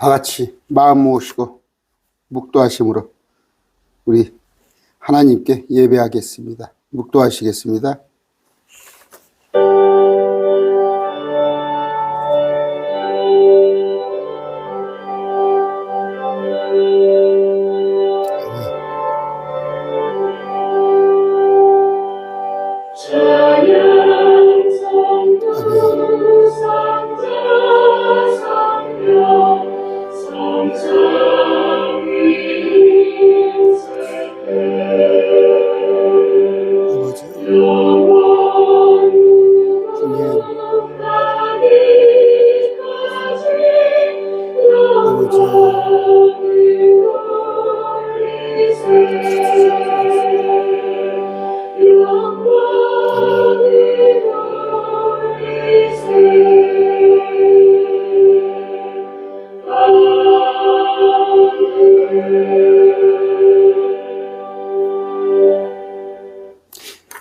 다 같이 마음 모으시고 묵도하심으로 우리 하나님께 예배하겠습니다. 묵도하시겠습니다.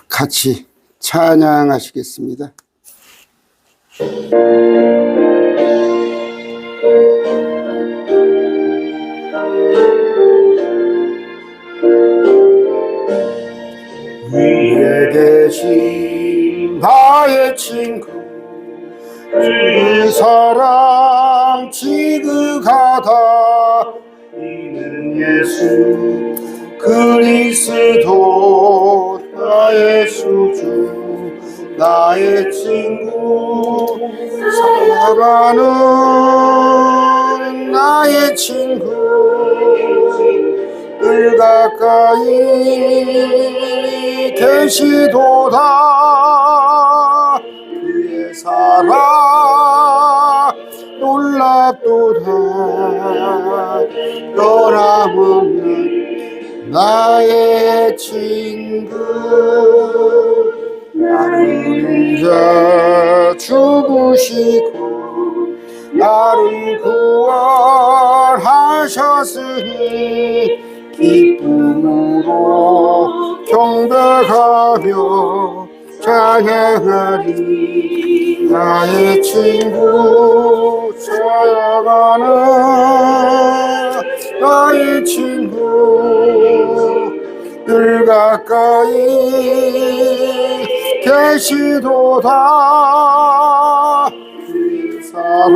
같이 찬양하시겠습니다. 위에 계신 나의 친구, 그 사랑 지극하다. 이는 예수 그리스도 나의 수주, 나의 친구, 사랑하는 나의 친구, 늘 가까이 계시도다. 그의 사랑 놀랍도다. 변함없는 나의 친구, 나를 위해 죽으시고 나를 구원하셨으니 기쁨으로 경배하며 찬양하리. 나의 친구, 사랑하는 나의 친구, 늘 가까이 계시도다. 그 사랑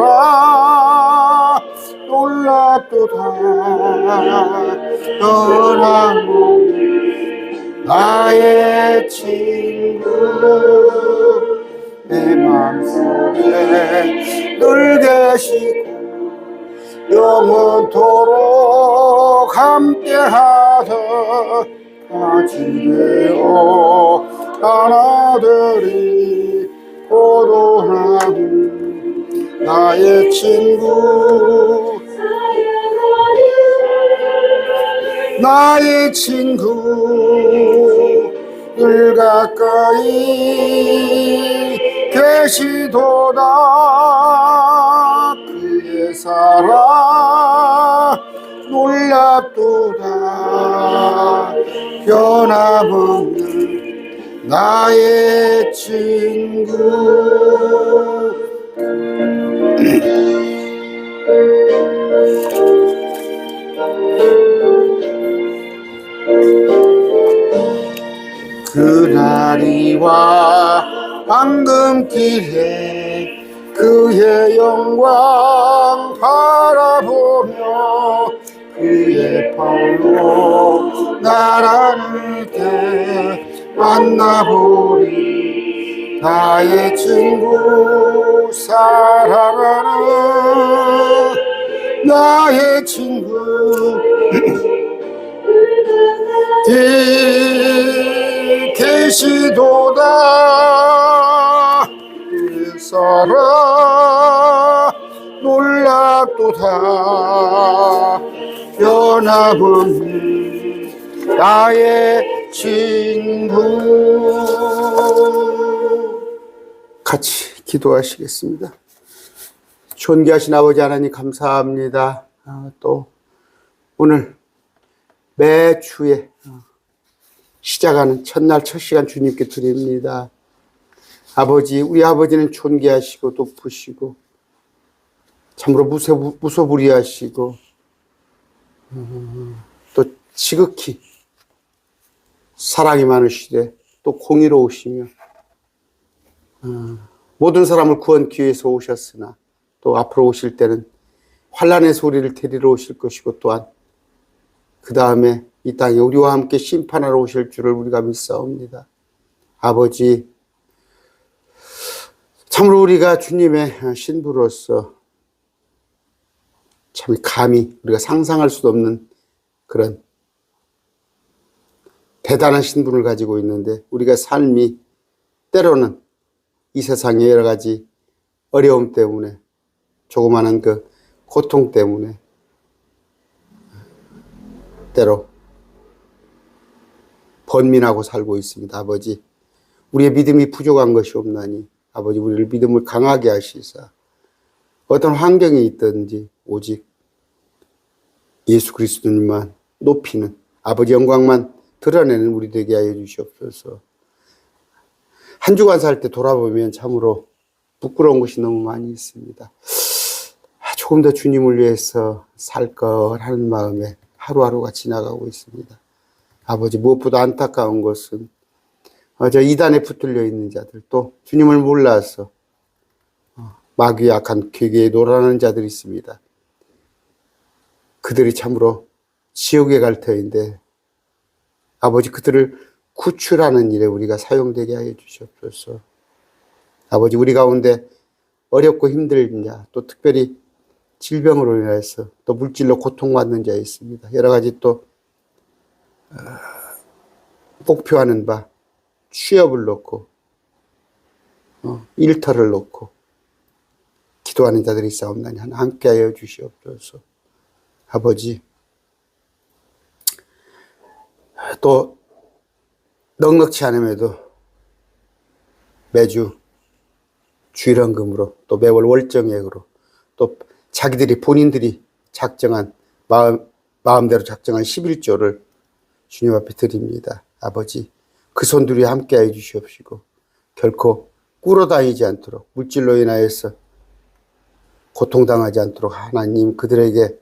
놀랍도다. 변함없는 나의 친구, 내 맘속에 늘 계시고 영원토록 함께하다. 같이 되어 하나들이 고도하는 나의 친구, 나의 친구, 늘 가까이 계시도다. 그의 사랑 놀랍도다. 변함없는 나의 친구. 그날이 와 황금길에 그의 영광 바라보며 그의 팔로 나라를 때 만나보리. 나의 친구, 사랑하는 나의 친구, 계시도다. 그 사랑 놀랍도다. 변함없는 나의 친구. 같이 기도하시겠습니다. 존귀하신 아버지 하나님 감사합니다. 또 오늘 매주에 시작하는 첫날 첫 시간 주님께 드립니다. 아버지, 우리 아버지는 존귀하시고 높으시고 참으로 무소불위하시고 또 지극히 사랑이 많으시되 또 공의로우시며 모든 사람을 구원기 위해서 오셨으나 또 앞으로 오실 때는 환난의 소리를 데리러 오실 것이고 또한 그 다음에 이 땅에 우리와 함께 심판하러 오실 줄을 우리가 믿사옵니다. 아버지, 참으로 우리가 주님의 신부로서 참 감히 우리가 상상할 수도 없는 그런 대단한 신분을 가지고 있는데 우리가 삶이 때로는 이 세상의 여러 가지 어려움 때문에 조그마한 그 고통 때문에 때로 번민하고 살고 있습니다. 아버지, 우리의 믿음이 부족한 것이 없나니 아버지 우리를 믿음을 강하게 하시사 어떤 환경이 있든지 오직 예수 그리스도님만 높이는 아버지 영광만 드러내는 우리 되게 하여 주시옵소서. 한 주간 살 때 돌아보면 참으로 부끄러운 것이 너무 많이 있습니다. 조금 더 주님을 위해서 살 걸 하는 마음에 하루하루가 지나가고 있습니다. 아버지, 무엇보다 안타까운 것은 저 이단에 붙들려 있는 자들, 또 주님을 몰라서 마귀의 악한 괴계에 놀아나는 자들이 있습니다. 그들이 참으로 지옥에 갈 터인데 아버지, 그들을 구출하는 일에 우리가 사용되게 하여 주시옵소서. 아버지, 우리 가운데 어렵고 힘든 자, 또 특별히 질병으로 인해서 또 물질로 고통받는 자 있습니다. 여러 가지 또 목표하는 바 취업을 놓고 일터를 놓고 기도하는 자들이 있사옵나니 함께하여 주시옵소서. 아버지, 또 넉넉치 않음에도 매주 주일헌금으로 또 매월 월정액으로 또 자기들이 본인들이 작정한 마음대로 작정한 11조를 주님 앞에 드립니다. 아버지, 그 손들이 함께하여 주시옵시고 결코 꿇어다니지 않도록 물질로 인하여서 고통당하지 않도록 하나님 그들에게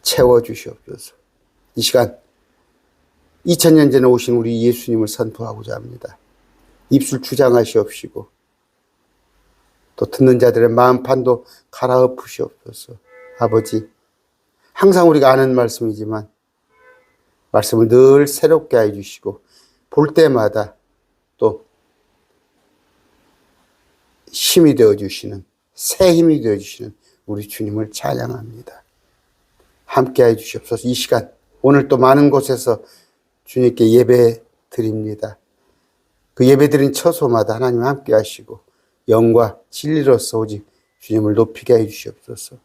채워주시옵소서. 이 시간 2000년 전에 오신 우리 예수님을 선포하고자 합니다. 입술 주장하시옵시고 또 듣는 자들의 마음판도 갈아엎으시옵소서. 아버지, 항상 우리가 아는 말씀이지만 말씀을 늘 새롭게 해주시고 볼 때마다 또 힘이 되어주시는, 새 힘이 되어주시는 우리 주님을 찬양합니다. 함께 해주시옵소서. 이 시간 오늘 또 많은 곳에서 주님께 예배 드립니다. 그 예배 드린 처소마다 하나님 함께 하시고 영과 진리로서 오직 주님을 높이게 해 주시옵소서.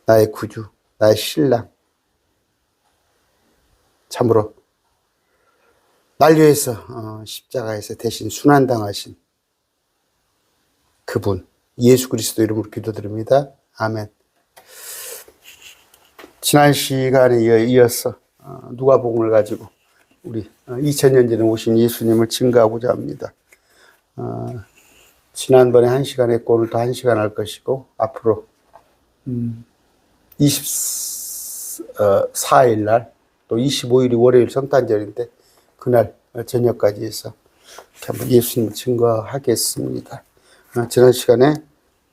나의 구주, 나의 신랑, 참으로 날 위해서 십자가에서 대신 순환당하신 그분 예수 그리스도 이름으로 기도드립니다. 아멘. 지난 시간에 이어서 누가복음을 가지고 우리 2000년 전에 오신 예수님을 증거하고자 합니다. 지난번에 1시간 했고 오늘도 1시간 할 것이고 앞으로 24일 날 또 25일이 월요일 성탄절인데 그날 저녁까지 해서 한번 예수님을 증거하겠습니다. 지난 시간에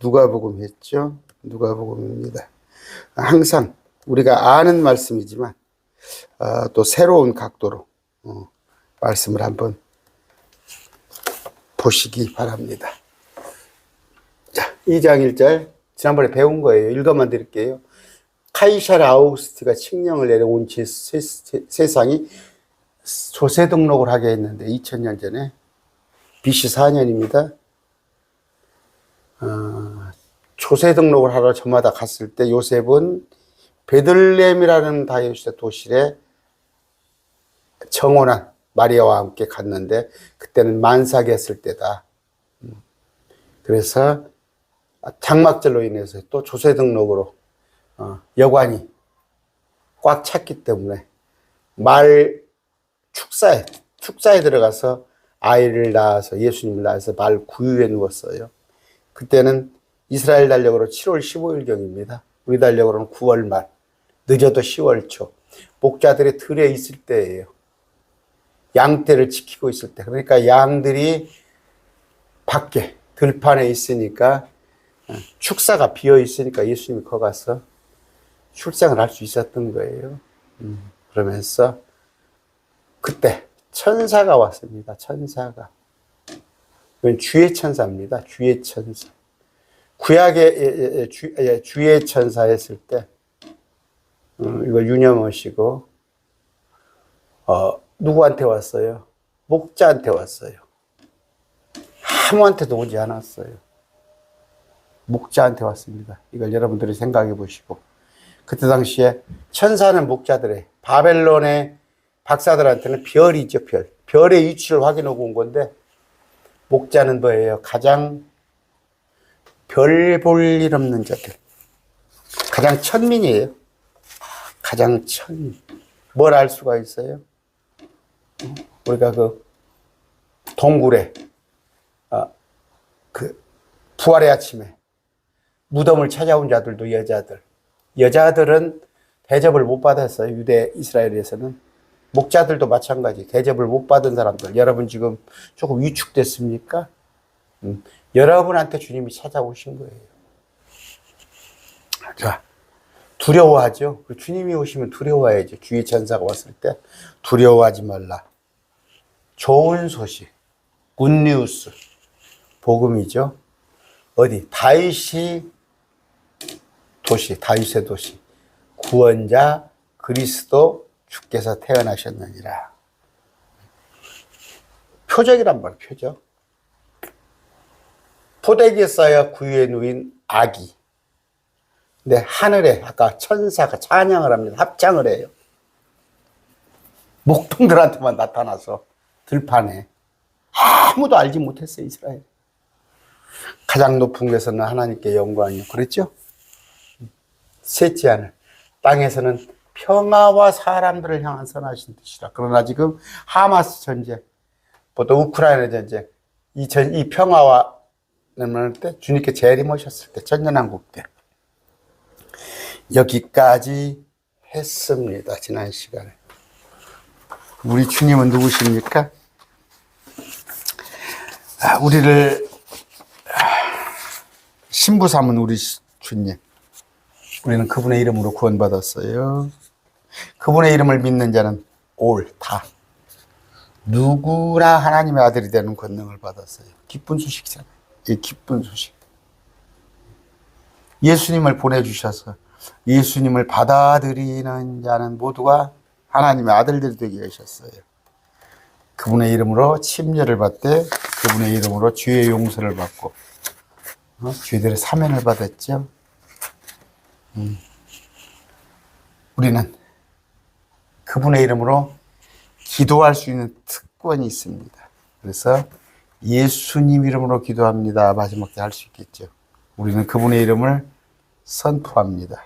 누가복음 했죠. 누가복음입니다. 항상 우리가 아는 말씀이지만 또 새로운 각도로 말씀을 한번 보시기 바랍니다. 자, 2장 1절 지난번에 배운 거예요. 읽어만 드릴게요. 카이사르 아우구스트가 칙령을 내려온 세상이 조세 등록을 하게 했는데 2000년 전에 BC 4년입니다. 조세 등록을 하러 저마다 갔을 때 요셉은 베들레헴이라는 다윗의 도시에 정혼한 마리아와 함께 갔는데 그때는 만삭이었을 때다. 그래서 장막절로 인해서 또 조세 등록으로 여관이 꽉 찼기 때문에 말 축사에 들어가서 아이를 낳아서 예수님을 낳아서 말 구유에 누웠어요. 그때는 이스라엘 달력으로 7월 15일경입니다. 우리 달력으로는 9월 말, 늦어도 10월 초. 목자들이 들에 있을 때예요. 양떼를 지키고 있을 때. 그러니까 양들이 밖에 들판에 있으니까, 축사가 비어 있으니까 예수님이 거기 가서 출생을 할 수 있었던 거예요. 그러면서 그때 천사가 왔습니다. 천사가. 이건 주의 천사입니다. 주의 천사. 구약의 주의 천사 했을 때, 이걸 유념하시고, 누구한테 왔어요? 목자한테 왔어요. 아무한테도 오지 않았어요. 목자한테 왔습니다. 이걸 여러분들이 생각해 보시고. 그때 당시에 천사는 목자들의, 바벨론의 박사들한테는 별이죠, 별. 별의 위치를 확인하고 온 건데, 목자는 뭐예요? 가장 별 볼 일 없는 자들. 가장 천민이에요. 가장 천민. 뭘 알 수가 있어요? 우리가 그 동굴에, 그 부활의 아침에 무덤을 찾아온 자들도 여자들. 여자들은 대접을 못 받았어요. 유대 이스라엘에서는. 목자들도 마찬가지. 대접을 못 받은 사람들. 여러분 지금 조금 위축됐습니까? 여러분한테 주님이 찾아오신 거예요. 자, 두려워하죠. 주님이 오시면 두려워해야죠. 주의 천사가 왔을 때 두려워하지 말라. 좋은 소식, 굿뉴스, 복음이죠. 어디? 다윗의 도시, 구원자 그리스도 주께서 태어나셨느니라. 표적이란 말, 표적. 포대기에 쌓여 구유에 누인 아기. 근데 하늘에 아까 천사가 찬양을 합니다. 합창을 해요. 목동들한테만 나타나서 들판에 아무도 알지 못했어요. 이스라엘. 가장 높은 곳에서는 하나님께 영광이요. 그랬죠? 셋째 하늘. 땅에서는 평화와 사람들을 향한 선하신 뜻이라. 그러나 지금 하마스 전쟁, 또 우크라이나 전쟁, 이 평화와 때 주님께 재림하셨을 때 천년왕국 때 여기까지 했습니다. 지난 시간에. 우리 주님은 누구십니까? 우리를 신부 삼은 우리 주님. 우리는 그분의 이름으로 구원받았어요. 그분의 이름을 믿는 자는 다 누구나 하나님의 아들이 되는 권능을 받았어요. 기쁜 소식이잖아요. 이 기쁜 소식. 예수님을 보내주셔서 예수님을 받아들이는 자는 모두가 하나님의 아들들이 되게 하셨어요. 그분의 이름으로 침례를 받되 그분의 이름으로 죄의 용서를 받고 죄들의 사면을 받았죠. 우리는 그분의 이름으로 기도할 수 있는 특권이 있습니다. 그래서 예수님 이름으로 기도합니다. 마지막 때 할 수 있겠죠. 우리는 그분의 이름을 선포합니다.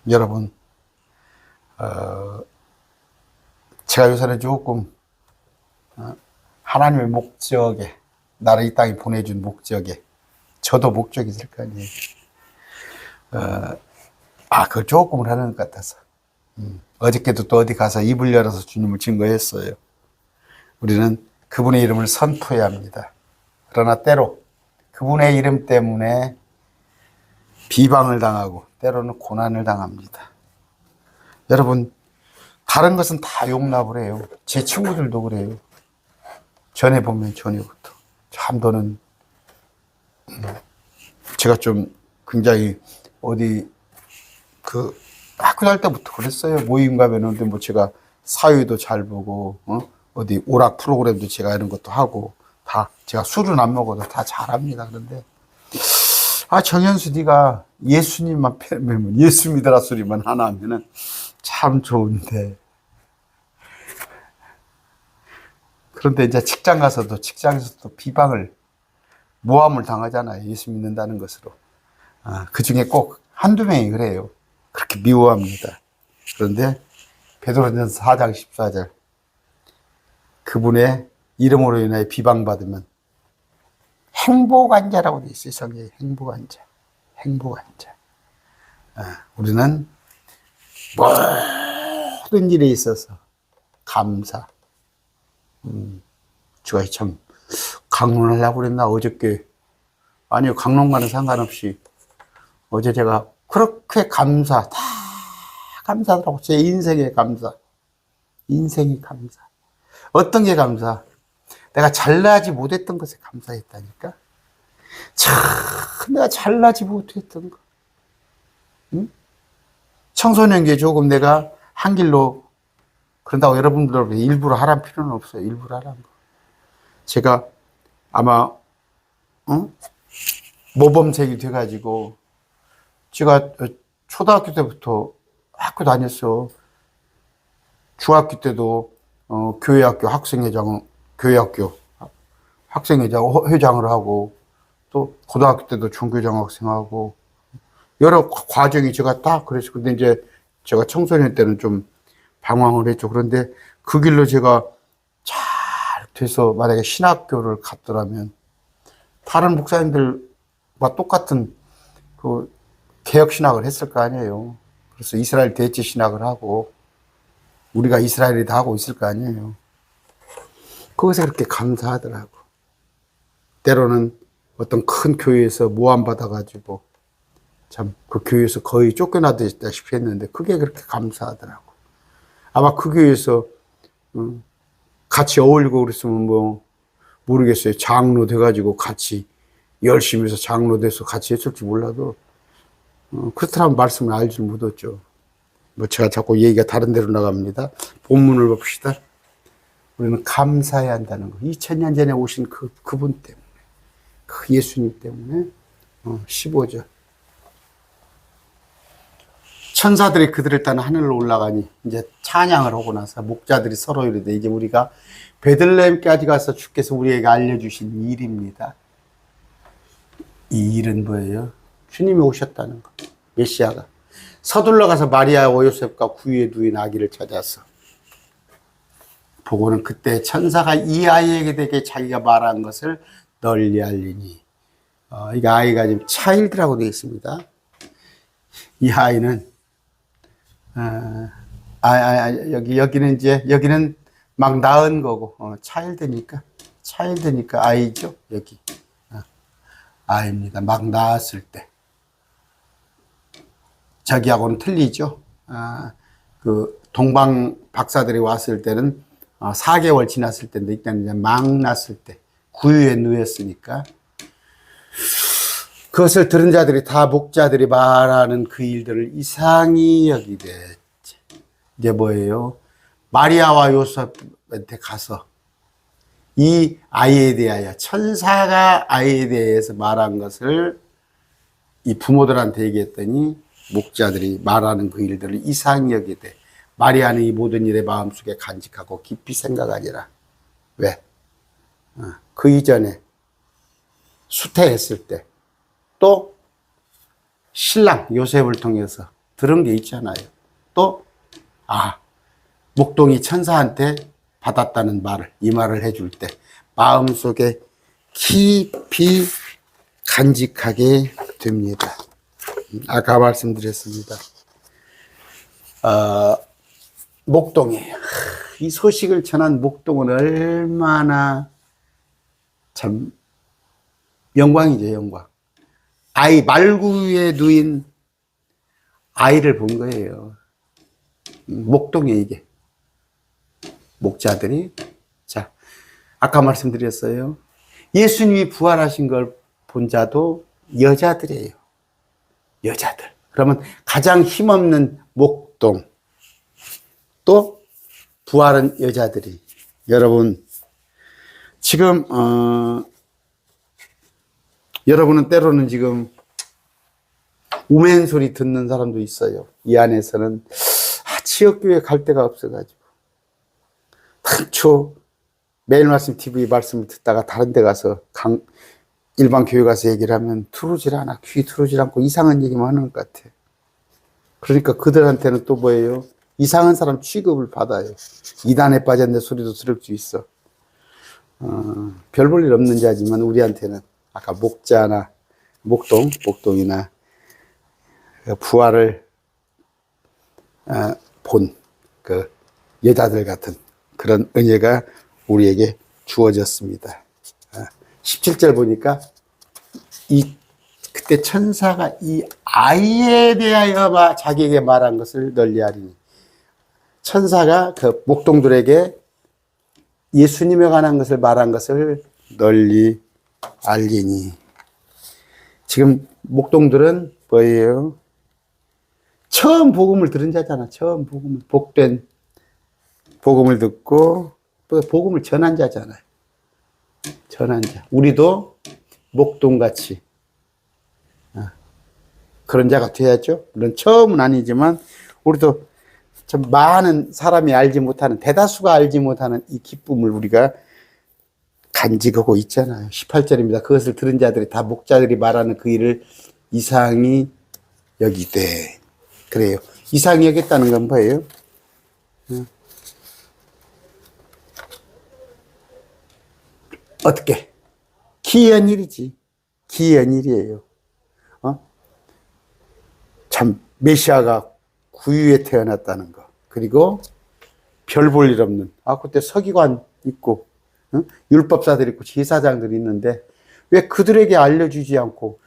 여러분, 제가 요새는 조금 하나님의 목적에, 나를 이 땅에 보내준 목적에, 저도 목적이 있을 거 아니에요. 그걸 조금을 하는 것 같아서. 어저께도 또 어디 가서 입을 열어서 주님을 증거했어요. 우리는 그분의 이름을 선포해야 합니다. 그러나 때로 그분의 이름 때문에 비방을 당하고 때로는 고난을 당합니다. 여러분, 다른 것은 다 용납을 해요. 제 친구들도 그래요. 전에 보면 전에부터. 참 너는 제가 좀 굉장히 어디 학교 다닐 때부터 그랬어요. 모임 가면은 뭐 제가 사회도 잘 보고 어디 오락 프로그램도 제가 이런 것도 하고 다 제가 술은 안 먹어도 다 잘합니다. 그런데 정현수 네가 예수님만 패면 예수 믿으라 소리만 하나 하면은 참 좋은데 그런데 이제 직장에서도 비방을 모함을 당하잖아요. 예수 믿는다는 것으로. 그 중에 꼭 한두 명이 그래요. 그렇게 미워합니다. 그런데 베드로전서 4장 14절 그분의 이름으로 인하여 비방받으면 행복한 자라고 돼 있어요. 성경에 행복한 자. 행복한 자. 우리는 모든 일에 있어서 감사. 주가 참 강론하려고 그랬나 어저께. 아니요, 강론과는 상관없이 어제 제가 그렇게 감사, 다 감사하더라고. 제 인생의 감사. 인생의 감사. 어떤 게 감사? 내가 잘나지 못했던 것에 감사했다니까. 참, 내가 잘나지 못했던 거. 응? 청소년기에 조금 내가 한 길로, 그런다고 여러분들 일부러 하란 필요는 없어요. 일부러 하란 거. 제가 아마, 모범생이 돼가지고, 제가 초등학교 때부터 학교 다녔어. 중학교 때도, 교회학교 교회학교 학생회장을 하고, 또 고등학교 때도 종교장 학생하고, 여러 과정이 제가 딱 그랬어요. 근데 이제 제가 청소년 때는 좀 방황을 했죠. 그런데 그 길로 제가 잘 돼서 만약에 신학교를 갔더라면 다른 목사님들과 똑같은 그 개혁 신학을 했을 거 아니에요. 그래서 이스라엘 대체 신학을 하고 우리가 이스라엘이 다 하고 있을 거 아니에요. 그것에 그렇게 감사하더라고. 때로는 어떤 큰 교회에서 모함받아가지고 참 그 교회에서 거의 쫓겨나다시피 했는데 그게 그렇게 감사하더라고. 아마 그 교회에서 같이 어울리고 그랬으면 뭐 모르겠어요. 장로 돼가지고 같이 열심히 해서 장로 돼서 같이 했을지 몰라도 그렇다면 말씀을 알지 못했죠. 뭐 제가 자꾸 얘기가 다른 데로 나갑니다. 본문을 봅시다. 우리는 감사해야 한다는 거. 2000년 전에 오신 그분 때문에, 그 예수님 때문에. 15절. 천사들이 그들을 따라 하늘로 올라가니 이제 찬양을 하고 나서 목자들이 서로 이르되 이제 우리가 베들레헴까지 가서 주께서 우리에게 알려주신 일입니다. 이 일은 뭐예요? 주님이 오셨다는 거. 메시아가 서둘러 가서 마리아와 요셉과 구유에 누인 아기를 찾아서 보고는 그때 천사가 이 아이에게 대게 자기가 말한 것을 널리 알리니 이 아이가 지금 차일드라고 되어 있습니다. 이 아이는 여기는 막 낳은 거고 차일드니까 아이죠. 여기 아이입니다. 막 낳았을 때 저기하고는 틀리죠. 그 동방 박사들이 왔을 때는 4개월 지났을 때인데 일단 이제 막 낳았을 때 구유에 누였으니까 그것을 들은 자들이 다 목자들이 말하는 그 일들을 이상히 여기되 이제 뭐예요? 마리아와 요셉한테 가서 이 아이에 대하여 천사가 아이에 대해서 말한 것을 이 부모들한테 얘기했더니 목자들이 말하는 그 일들을 이상히 여기되 마리아는 이 모든 일에 마음속에 간직하고 깊이 생각하니라. 왜? 그 이전에 수태했을 때 또 신랑 요셉을 통해서 들은 게 있잖아요. 또 목동이 천사한테 받았다는 말을 이 말을 해줄 때 마음속에 깊이 간직하게 됩니다. 아까 말씀드렸습니다. 목동이 이 소식을 전한 목동은 얼마나 참 영광이죠. 영광. 아이 말구유에 누인 아이를 본 거예요. 목동에 이게 목자들이 자 아까 말씀드렸어요. 예수님이 부활하신 걸 본 자도 여자들이에요. 여자들. 그러면 가장 힘없는 목동 또 부활은 여자들이. 여러분 지금 여러분은 때로는 지금 우멘 소리 듣는 사람도 있어요. 이 안에서는 지역교회 갈 데가 없어가지고 당초 매일 말씀 TV 말씀을 듣다가 다른 데 가서 일반 교회 가서 얘기를 하면 들어오질 않아. 귀 들어오질 않고 이상한 얘기만 하는 것 같아. 그러니까 그들한테는 또 뭐예요? 이상한 사람 취급을 받아요. 이단에 빠졌네 소리도 들을 수 있어. 별 볼 일 없는 자지만 우리한테는 아까 목자나 목동이나 부활을 본 그 여자들 같은 그런 은혜가 우리에게 주어졌습니다. 17절 보니까 그때 천사가 이 아이에 대하여 자기에게 말한 것을 널리 알리니, 천사가 그 목동들에게 예수님에 관한 것을 말한 것을 널리 알리니. 지금 목동들은 뭐예요? 처음 복음을 들은 자잖아. 처음 복된 복음을 듣고 또 복음을 전한 자잖아요. 전한 자. 우리도 목동같이 그런 자가 돼야죠. 물론 처음은 아니지만 우리도 참 많은 사람이 알지 못하는, 대다수가 알지 못하는 이 기쁨을 우리가 간직하고 있잖아요. 18절입니다. 그것을 들은 자들이 다 목자들이 말하는 그 일을 이상히 여기되. 그래요. 이상히 여겼다는 건 뭐예요? 어떻게? 기이한 일이지. 기이한 일이에요. 참 메시아가 구유에 태어났다는 거. 그리고 별 볼 일 없는, 그때 서기관 있고 율법사들 있고 제사장들이 있는데 왜 그들에게 알려주지 않고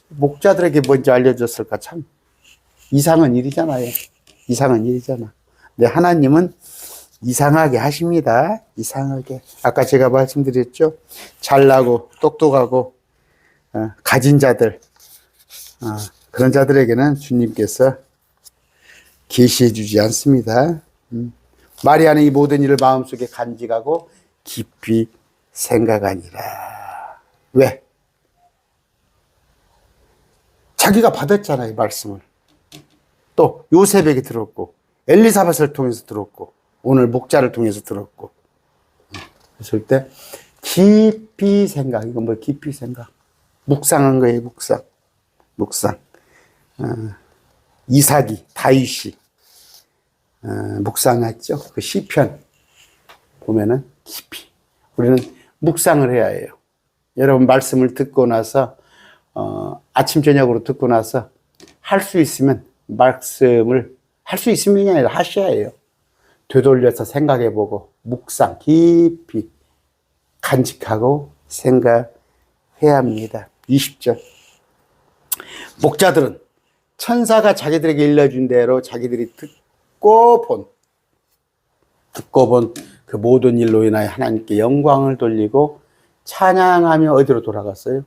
목자들에게 먼저 알려줬을까? 참 이상한 일이잖아요. 이상한 일이잖아. 근데 하나님은 이상하게 하십니다. 이상하게. 아까 제가 말씀드렸죠. 잘나고 똑똑하고 가진 자들, 그런 자들에게는 주님께서 계시해 주지 않습니다. 마리아는 이 모든 일을 마음속에 간직하고 깊이 생각하니라. 왜? 자기가 받았잖아요, 말씀을. 또 요셉에게 들었고, 엘리사벳을 통해서 들었고, 오늘 목자를 통해서 들었고. 그랬을 때 깊이 생각. 이건 뭐 깊이 생각? 묵상한 거예요, 묵상. 이삭이, 다윗이 묵상했죠. 그 시편 보면은 깊이. 우리는 묵상을 해야 해요. 여러분 말씀을 듣고 나서 아침 저녁으로 듣고 나서 할 수 있으면 말씀을 할 수 있으면이 아니라 하셔야 해요. 되돌려서 생각해보고 묵상 깊이 간직하고 생각해야 합니다. 20절. 목자들은 천사가 자기들에게 일러준 대로 자기들이 듣고 본 그 모든 일로 인하여 하나님께 영광을 돌리고 찬양하며 어디로 돌아갔어요?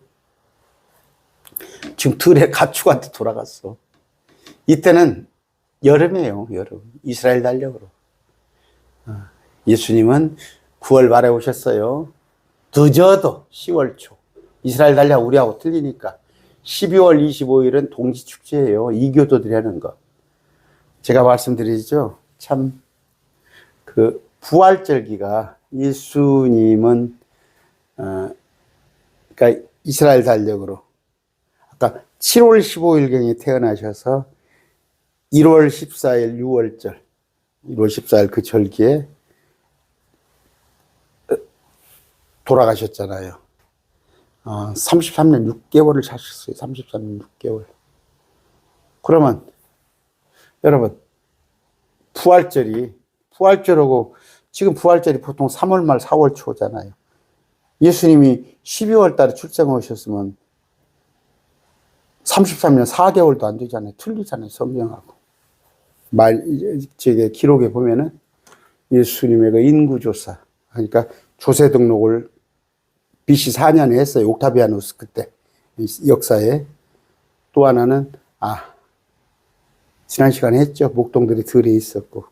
지금 들의 가축한테 돌아갔어. 이때는 여름이에요, 여름. 이스라엘 달력으로. 예수님은 9월 말에 오셨어요. 늦어도 10월 초. 이스라엘 달력 우리하고 틀리니까. 12월 25일은 동지축제예요. 이교도들이 하는 거. 제가 말씀드리죠. 참, 부활절기가 예수님은, 그러니까 이스라엘 달력으로. 아까 7월 15일경에 태어나셔서 1월 14일 6월절, 1월 14일 그 절기에 돌아가셨잖아요. 33년 6개월을 사셨어요. 33년 6개월. 그러면 여러분 부활절하고 지금 부활절이 보통 3월 말 4월 초잖아요. 예수님이 12월 달에 출생하셨으면 33년 4개월도 안 되잖아요. 틀리잖아요. 성경하고. 제게 기록에 보면은 예수님의 그 인구조사. 그러니까 조세 등록을 BC 4년에 했어요. 옥타비아누스 그때 역사에. 또 하나는 지난 시간에 했죠. 목동들이 들에 있었고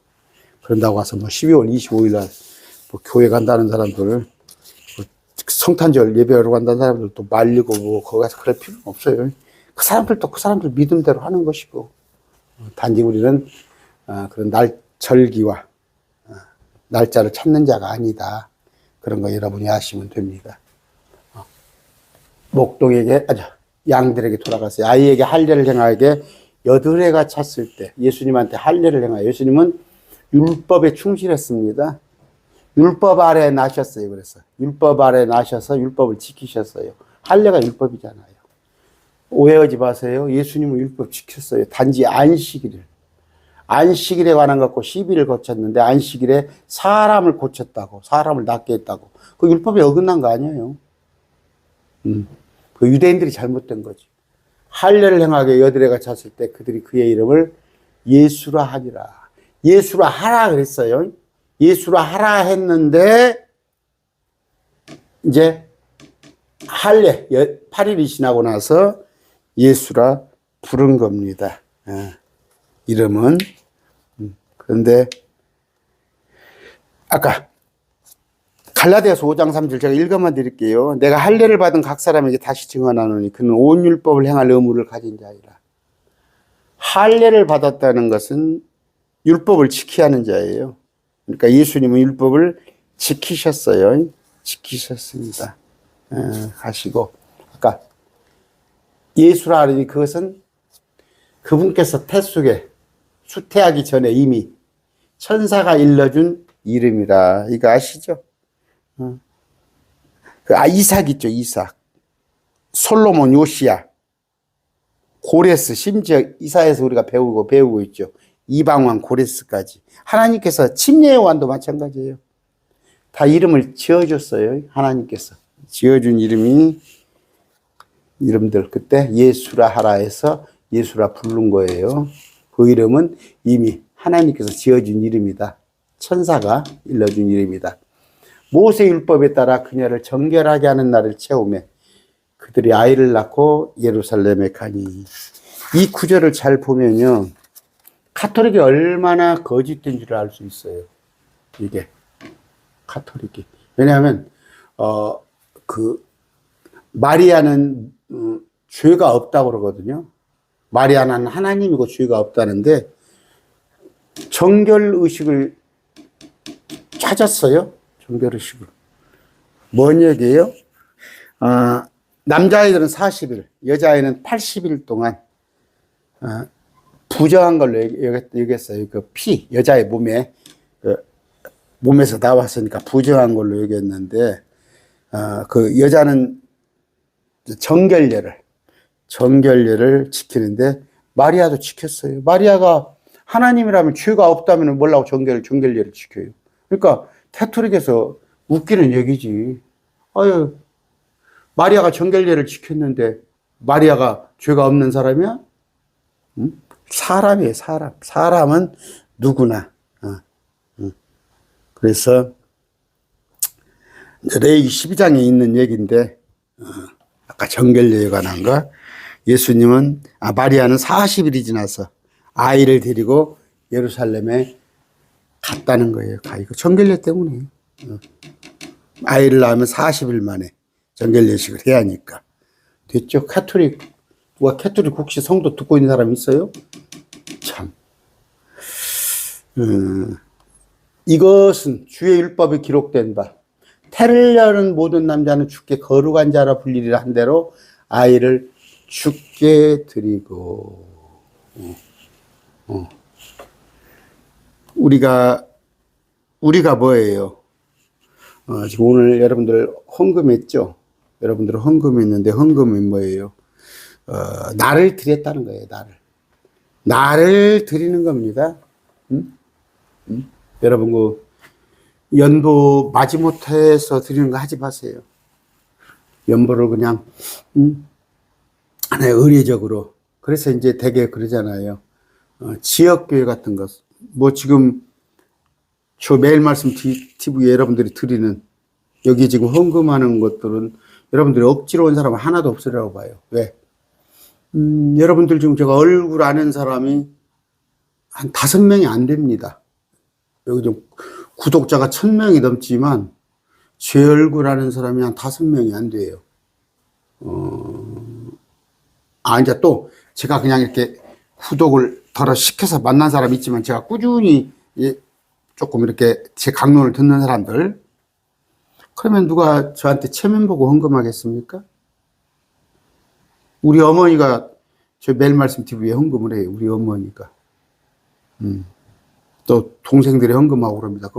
그런다고 와서 12월 25일 날 교회 간다는 사람들, 성탄절 예배하러 간다는 사람들 또 말리고 거기 가서 그럴 필요는 없어요. 그 사람들 믿음대로 하는 것이고, 단지 우리는 그런 절기와 날짜를 찾는 자가 아니다. 그런 거 여러분이 아시면 됩니다. 목동에게, 양들에게 돌아갔어요. 아이에게 할례를 행하게 8해가 찼을 때 예수님한테 할례를 행하여. 예수님은 율법에 충실했습니다. 율법 아래 나셨어요. 그래서 율법 아래 나셔서 율법을 지키셨어요. 할례가 율법이잖아요. 오해하지 마세요. 예수님은 율법 지켰어요. 단지 안식일에 관한 것 갖고 시비를 거쳤는데 안식일에 사람을 고쳤다고, 사람을 낫게 했다고. 그 율법에 어긋난 거 아니에요. 그 유대인들이 잘못된 거지. 할례를 행하게 여드레가 찼을 때 그들이 그의 이름을 예수라 하니라. 예수라 하라 그랬어요. 예수라 하라 했는데 이제 할례 8일이 지나고 나서 예수라 부른 겁니다. 이름은. 그런데 아까 갈라디아서 5장 3절 제가 읽어만 드릴게요. 내가 할례를 받은 각 사람에게 다시 증언하노니 그는 온 율법을 행할 의무를 가진 자이라. 할례를 받았다는 것은 율법을 지켜야 하는 자예요. 그러니까 예수님은 율법을 지키셨어요. 지키셨습니다. 하시고 아까 예수라 하니 그것은 그분께서 태속에 수태하기 전에 이미 천사가 일러준 이름이라. 이거 아시죠? 이삭 있죠, 이삭. 솔로몬, 요시야, 고레스, 심지어 이사에서 우리가 배우고 있죠. 이방왕 고레스까지. 하나님께서 침례의 왕도 마찬가지예요. 다 이름을 지어줬어요. 하나님께서. 지어준 이름들 그때 예수라 하라 해서 예수라 부른 거예요. 그 이름은 이미 하나님께서 지어준 이름이다. 천사가 일러준 이름이다. 모세 율법에 따라 그녀를 정결하게 하는 날을 채우매 그들이 아이를 낳고 예루살렘에 가니. 이 구절을 잘 보면요, 카톨릭이 얼마나 거짓된 줄 알 수 있어요. 이게 카톨릭이. 왜냐하면 마리아는 죄가 없다고 그러거든요. 마리아는 하나님이고 죄가 없다는데 정결의식을 찾았어요. 정결의식을. 뭔 얘기예요? 남자아이들은 40일, 여자아이는 80일 동안 부정한 걸로 여겼어요. 그 피, 여자의 몸에서 나왔으니까 부정한 걸로 여겼는데, 그 여자는 정결례를 지키는데 마리아도 지켰어요. 마리아가 하나님이라면 죄가 없다면 뭐라고 정결례를 지켜요. 그러니까 카톨릭에서 웃기는 얘기지. 아유, 마리아가 정결례를 지켰는데 마리아가 죄가 없는 사람이야? 응? 사람이에요, 사람. 사람은 누구나. 그래서 레위기 12장에 있는 얘기인데, 아까 정결례에 관한 거, 예수님은, 마리아는 40일이 지나서 아이를 데리고 예루살렘에 갔다는 거예요. 이거 정결례 때문에. 아이를 낳으면 40일 만에 정결례식을 해야 하니까. 됐죠? 누가 카톨릭 혹시 성도 듣고 있는 사람 있어요? 참. 이것은 주의 율법에 기록된 바, 태를 여는 모든 남자는 주께 거룩한 자라 불리리라 한 대로 아이를 주께 드리고. 우리가 뭐예요? 지금 오늘 여러분들 헌금했죠? 여러분들 헌금했는데 헌금이 뭐예요? 나를 드렸다는 거예요, 나를 드리는 겁니다. 여러분, 연보 마지못해서 드리는 거 하지 마세요. 연보를 그냥, 하나의 의례적으로. 그래서 이제 되게 그러잖아요. 지역교회 같은 것. 지금, 저 매일 말씀 TV에 여러분들이 드리는, 여기 지금 헌금하는 것들은 여러분들이 억지로 온 사람은 하나도 없으라고 봐요. 왜? 여러분들 지금 제가 얼굴 아는 사람이 한 5명이 안 됩니다. 여기 좀 구독자가 1000명이 넘지만 제 얼굴 아는 사람이 한 5명이 안 돼요. 이제 또 제가 그냥 이렇게 구독을 덜어 시켜서 만난 사람이 있지만 제가 꾸준히 조금 이렇게 제 강론을 듣는 사람들, 그러면 누가 저한테 체면 보고 헌금하겠습니까? 우리 어머니가 저 매일 말씀 TV에 헌금을 해요. 우리 어머니가. 또 동생들이 헌금하고 그럽니다.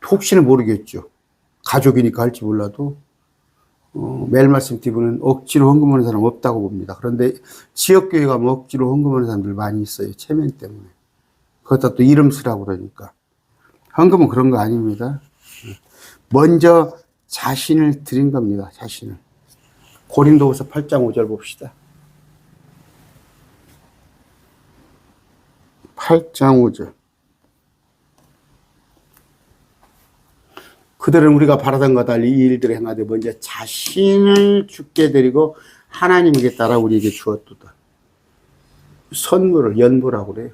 혹시는 모르겠죠. 가족이니까 할지 몰라도 매일 말씀 드리면 억지로 헌금하는 사람 없다고 봅니다. 그런데 지역교회 가면 억지로 헌금하는 사람들 많이 있어요. 체면 때문에. 그것다 또 이름 쓰라고 그러니까. 헌금은 그런 거 아닙니다. 먼저 자신을 드린 겁니다. 자신을. 고린도후서 8장 5절 봅시다. 8장 5절. 그들은 우리가 바라던 것 달리 이 일들을 행하되 먼저 자신을 주께 드리고 하나님께 따라 우리에게 주었도다. 선물을 연보라고 그래요.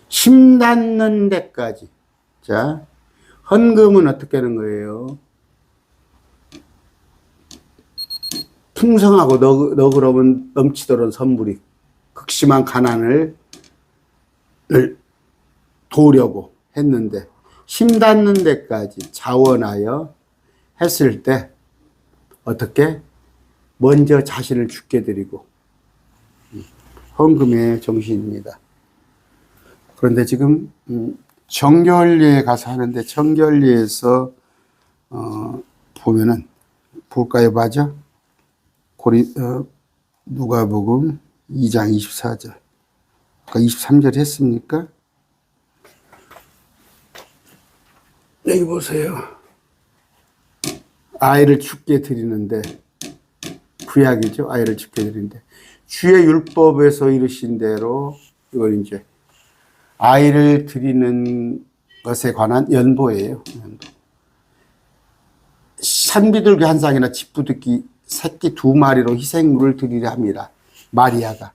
힘 닿는 데까지. 자, 헌금은 어떻게 하는 거예요? 풍성하고 너그러운 넘치도록 선물이 극심한 가난을 도우려고 했는데 힘 닿는 데까지 자원하여 했을 때 어떻게? 먼저 자신을 주께 드리고 헌금의 정신입니다. 그런데 지금 정결례에 가서 하는데 정결례에서 보면은 볼까요? 맞아? 누가복음 2장 24절. 아까 23절 했습니까? 여기 보세요. 아이를 죽게 드리는데, 구약이죠. 아이를 죽게 드리는데, 주의 율법에서 이르신 대로, 이걸 이제, 아이를 드리는 것에 관한 연보예요. 연보. 산비둘기 한 쌍이나 집부득기 새끼 2마리로 희생물을 드리려 합니다. 마리아가.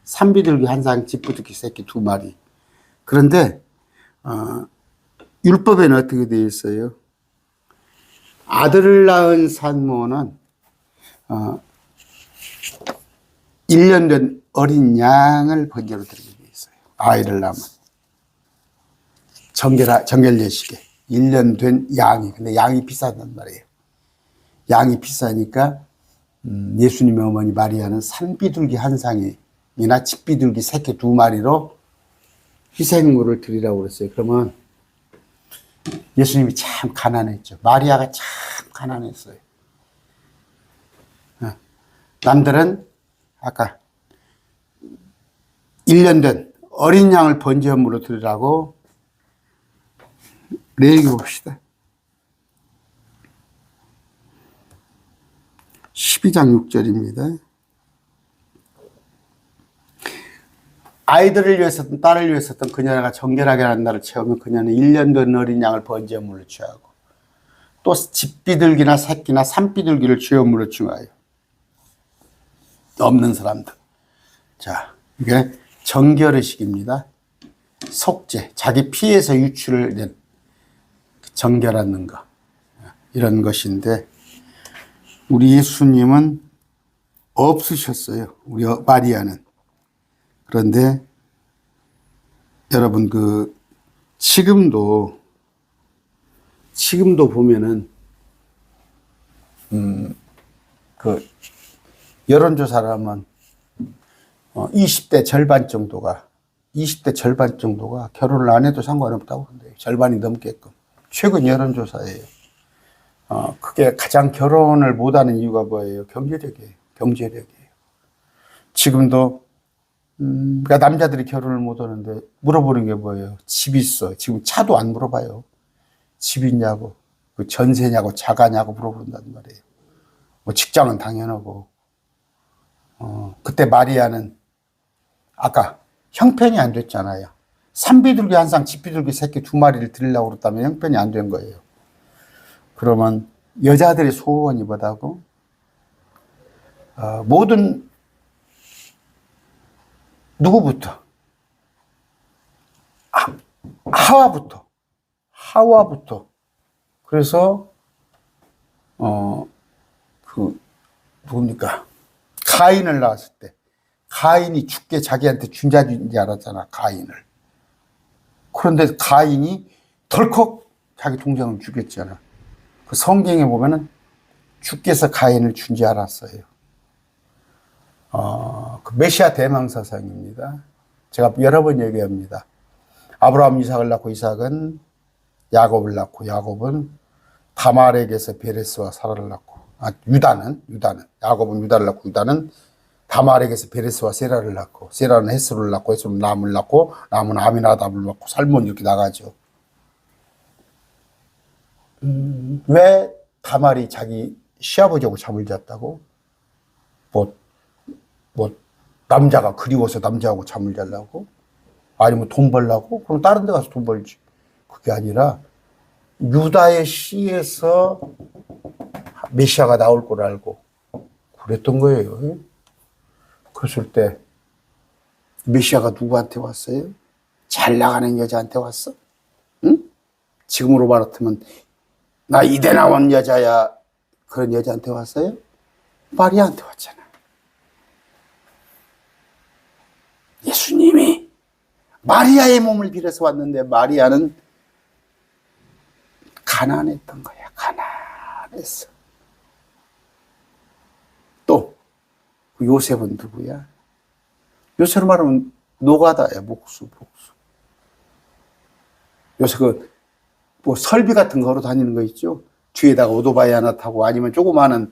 산비둘기 한 쌍, 집부득기 새끼 2마리. 그런데, 율법에는 어떻게 되어 있어요? 아들을 낳은 산모는 1년 된 어린 양을 번제로 드리게 되어 있어요. 아이를 낳으면. 정결례식에 1년 된 양이. 근데 양이 비싸단 말이에요. 양이 비싸니까 예수님의 어머니 마리아는 산비둘기 한 쌍이나 집비둘기 새끼 2마리로 희생물을 드리라고 그랬어요. 그러면 예수님이 참 가난했죠. 마리아가 참 가난했어요. 남들은 아까 1년 된 어린 양을 번제물로 드리라고 레위기 봅시다. 12장 6절입니다. 아이들을 위해서든 딸을 위해서든 그녀가 정결하게 하는 날을 채우면 그녀는 1년 된 어린 양을 번제물로 취하고 또 집비둘기나 새끼나 산비둘기를 죄물로 취하여 없는 사람들. 자, 이게 정결의식입니다. 속죄, 자기 피에서 유출을 된 정결하는 것, 이런 것인데 우리 예수님은 없으셨어요. 우리 마리아는. 그런데 여러분 지금도 보면은 여론조사를 하면 20대 절반 정도가 결혼을 안 해도 상관없다고 한대요. 절반이 넘게끔. 최근 여론조사예요. 그게 가장 결혼을 못하는 이유가 뭐예요? 경제력이에요. 지금도 그러니까 남자들이 결혼을 못하는데 물어보는 게 뭐예요? 집 있어. 지금 차도 안 물어봐요. 집 있냐고, 전세냐고, 자가냐고 물어본단 말이에요. 뭐 직장은 당연하고. 그때 마리아는 아까 형편이 안 됐잖아요. 산비둘기 한 쌍, 집비둘기 새끼 2마리를 드리려고 그랬다면 형편이 안 된 거예요. 그러면 여자들의 소원이 뭐다고? 모든 누구부터? 하와부터. 그래서 누굽니까? 가인을 낳았을 때 가인이 죽게 자기한테 준 자인 줄 알았잖아. 가인을. 그런데 가인이 덜컥 자기 동생을 죽였잖아. 그 성경에 보면은 주께서 가인을 준 줄 알았어요. 그 메시아 대망사상입니다. 제가 여러 번 얘기합니다. 아브라함 이삭을 낳고 이삭은 야곱을 낳고 야곱은 다말에게서 베레스와 사라를 낳고 유다는 야곱은 유다를 낳고 유다는 다말에게서 베레스와 세라를 낳고 세라는 헤스로를 낳고 헤스로는 람을 낳고 람은 아미나답을 낳고 살몬 이렇게 나가죠. 왜 다말이 자기 시아버지하고 잠을 잤다고? 뭐 남자가 그리워서 남자하고 잠을 자려고? 아니면 돈 벌려고? 그럼 다른 데 가서 돈 벌지. 그게 아니라 유다의 씨에서 메시아가 나올 걸 알고 그랬던 거예요. 그랬을 때 메시아가 누구한테 왔어요? 잘 나가는 여자한테 왔어? 응? 지금으로 말하면 나 이대 나온 여자야 그런 여자한테 왔어요? 마리아한테 왔잖아. 예수님이 마리아의 몸을 빌어서 왔는데 마리아는 가난했던 거야. 가난했어. 또 요셉은 누구야? 요셉으로 말하면 노가다야. 목수. 요셉은 뭐 설비 같은 거로 다니는 거 있죠. 뒤에다가 오토바이 하나 타고 아니면 조그마한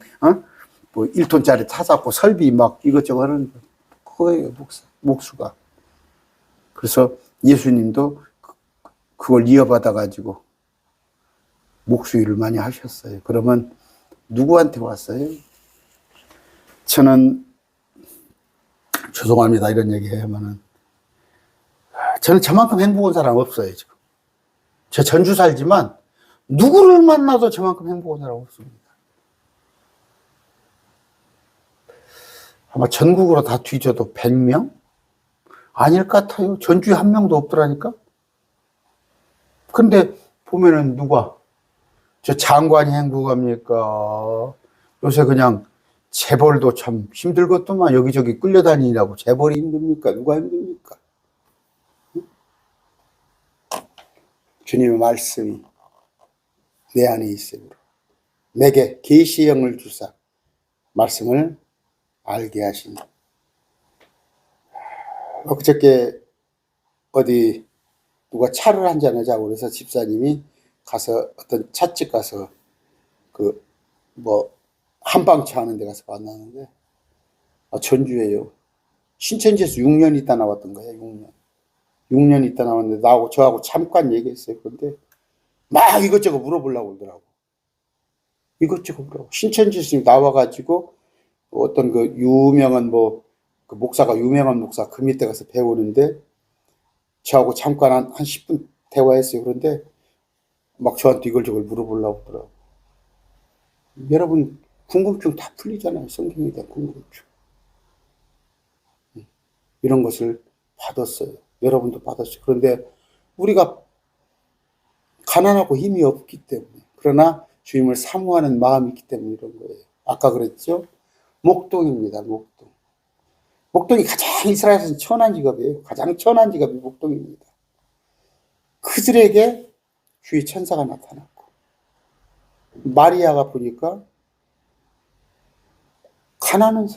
뭐 1톤짜리 타 잡고 설비 막 이것저것 하는 그거예요. 목수가. 그래서 예수님도 그걸 이어받아 가지고 목수 일을 많이 하셨어요. 그러면 누구한테 왔어요? 저는 죄송합니다. 이런 얘기 하면은 저는 저만큼 행복한 사람 없어요. 지금. 저 전주 살지만 누구를 만나도 저만큼 행복한 사람 없습니다. 아마 전국으로 다 뒤져도 100명? 아닐 것 같아요. 전주에 한 명도 없더라니까. 근데 보면은 누가 저 장관이 행복합니까? 요새 그냥 재벌도 참 힘들겠더만 여기저기 끌려다니라고 재벌이 힘듭니까? 누가 힘듭니까? 주님의 말씀이 내 안에 있으므로 내게 계시의 영을 주사 말씀을 알게 하시니. 그저께 어디 누가 차를 한잔 하자고 그래서 집사님이 가서 어떤 찻집 가서 그 뭐 한방차 하는 데 가서 만나는데 전주에요. 신천지에서 6년 있다 나왔던 거야. 6년 있다 나왔는데 나하고 저하고 잠깐 얘기했어요. 그런데 막 이것저것 물어보려고 그러더라고. 이것저것 물어보고 신천지에서 나와가지고 어떤 그 유명한 그 목사가 유명한 목사 그 밑에 가서 배우는데 저하고 잠깐 한 10분 대화했어요. 그런데 막 저한테 이걸저걸 물어보려고 하더라고. 여러분 궁금증 다 풀리잖아요. 성경에 대한 궁금증. 이런 것을 받았어요. 여러분도 받았어요. 그런데 우리가 가난하고 힘이 없기 때문에 그러나 주님을 사모하는 마음이 있기 때문에 이런 거예요. 아까 그랬죠? 목동입니다. 목동이 가장 이스라엘에서는 천한 직업이에요. 가장 천한 직업이 목동입니다. 그들에게 주의 천사가 나타났고 마리아가 보니까 가난한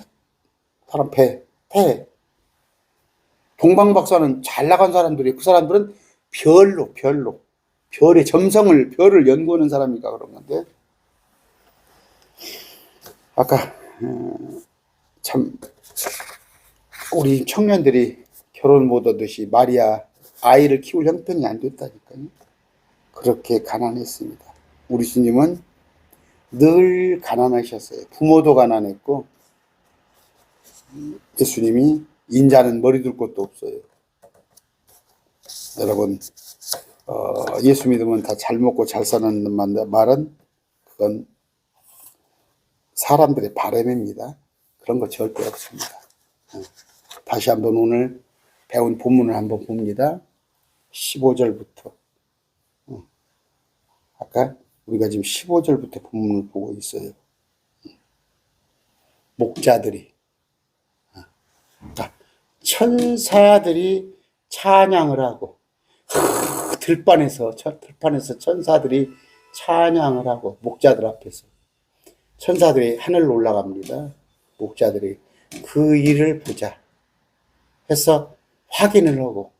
사람 배 동방박사는 잘 나간 사람들이 그 사람들은 별의 점성을 별을 연구하는 사람이니까 그런 건데 아까 참 우리 청년들이 결혼 못 하듯이 마리아 아이를 키울 형편이 안 됐다니까요. 그렇게 가난했습니다. 우리 주님은 늘 가난하셨어요. 부모도 가난했고 예수님이 인자는 머리 둘 곳도 없어요. 여러분 예수 믿으면 다 잘 먹고 잘 사는 말은 그건 사람들의 바람입니다. 그런 거 절대 없습니다. 다시 한번 오늘 배운 본문을 한번 봅니다. 15절부터 아까 우리가 지금 15절부터 본문을 보고 있어요. 목자들이 천사들이 찬양을 하고 들판에서 천사들이 찬양을 하고 목자들 앞에서 천사들이 하늘로 올라갑니다. 목자들이 그 일을 보자 해서 확인을 하고